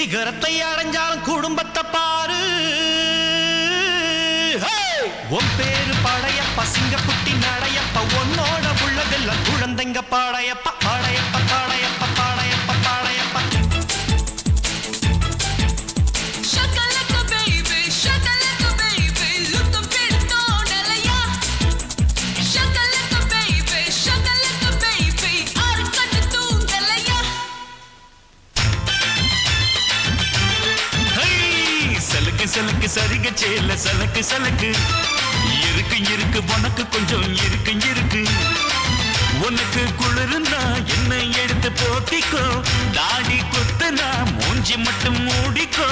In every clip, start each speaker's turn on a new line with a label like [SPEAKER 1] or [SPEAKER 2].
[SPEAKER 1] சிகரத்தை அடைஞ்சாலும் குடும்பத்தை பாரு. உன் பேரு படையப்பா, சிங்கக்குட்டி நடையப்பா, உன்னோட உள்ளதெல்லாம் குழந்தைங்க பாடையப்பா, பாடையப்பா, பாடையப்பா, பாடையப்பா, பாடையப்பா. சலக்கு சரிக சேல சலக்கு சலக்கு இருக்கு இருக்கு உனக்கு கொஞ்சம் இருக்கு இருக்கு. உனக்கு குளிர்னா என்னை எடுத்து போத்திக்கோ, தாடி குத்துனா மூஞ்சி மட்டும் மூடிக்கோ.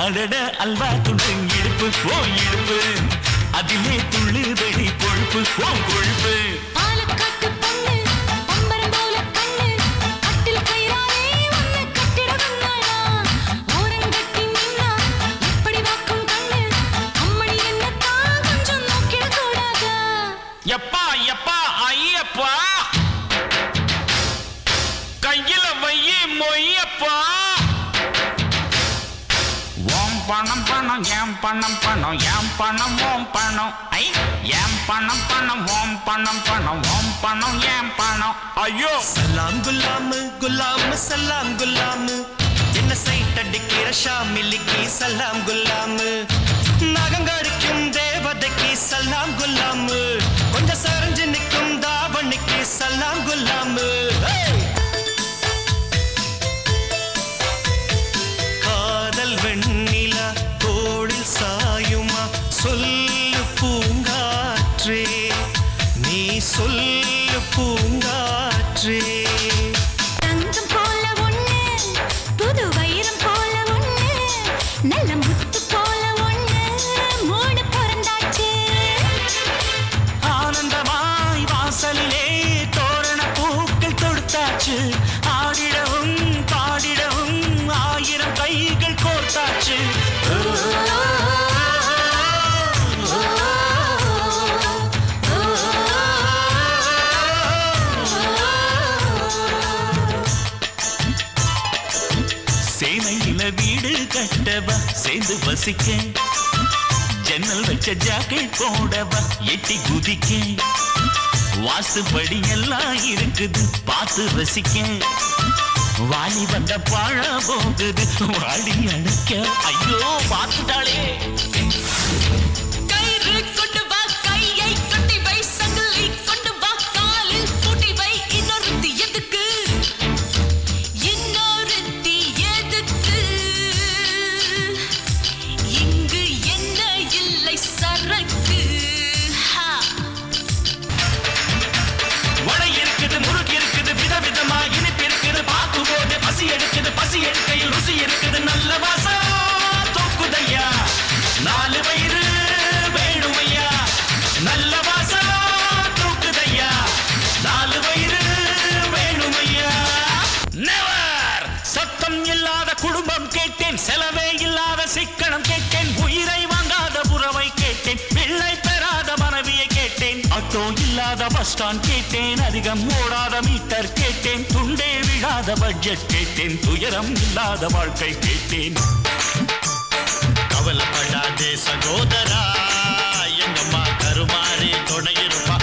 [SPEAKER 1] அடட அல்வா துண்டு இடுப்பு போ இடுப்பு, அதிலே துள்ளுதடி கொழுப்பு போ கொழுப்பு. எப்பா எப்பா ஐயப்பா, கையில வையி மொய்யப்பா. ஓம் பணம் பணம் ஏம் பணம் பணம் ஏம் பணம் ஓம் பணம். ஐ ஏம் பணம் பணம் ஓம் பணம் பணம் ஓம் பணம் ஏம் பணம். ஐயோ சலாம் குலாம் குலாம் சலாம் குலாம், என்ன சைட் அடிக்கிற ஷாமிலிக்கு சலாம் குலாம். நகங்கடிக்கும் தேவதைக்கு சலாம் குலாம், கொஞ்சம் சரிஞ்சு நிற்கும் தாவணிக்கு சலாம் குலாம். காதல் வெண்ணிலா தோளில் சாயுமா, சொல்லு பூங்காற்றே நீ சொல்லு பூங்காற்றே. ஆடிடவும் பாடிடவும் ஆயிரம் கைகள் கோர்த்தாச்சு. சேனையில வீடு கட்டவா சேர்ந்து வசிக்க, ஜன்னல் வச்ச ஜாக்கெட் போடவா எட்டி குதிக்க. வாசுபடி எல்லாம் இருக்குது பார்த்து ரசிக்க, வாலி வந்த பாழ போகுது வாடி அணைக்க. ஐயோ பார்த்துட்டாளே. கயிறு கொண்டு வா, கையை கட்டி வை, சங்கிலி கொண்டு வா, காலில் பூட்டி வை. இன்னொருத்தி எதுக்கு, இன்னொருத்தி எதுக்கு, இங்கு என்ன இல்லை சரக்கு. முறுக்கு இருக்குது விதவிதமா, இனிப்பு இருக்குது பார்க்கும் போது பசி எடுக்குது, பசி எடுக்கையில் ருசி இருக்குது. நல்ல வாசம் தூக்குதையா, நாலு வயிறு வேணுமையா. நல்ல வாசம் தூக்குதையா, நாலு வயிறு வேணுமையா. நெவர் சத்தம் இல்லாத குடும்பம் கேட்டேன், செலவே இல்லாத சிக்கனம் கேட்டேன், உயிரை வாங்காத உறவை கேட்டேன், பிள்ளை பெறாத மனைவியை கேட்டேன், ஆட்டோ இல்லாத பஸ் ஸ்டாண்ட் கேட்டேன், அதிகம் ஓடாத மீட்டர் கேட்டேன், துண்டே விழாத பட்ஜெட் கேட்டேன், துயரம் இல்லாத வாழ்க்கை கேட்டேன். கவலைப்படாதே சகோதரா, எங்கம்மா கருமாறி துணையிருப்பா.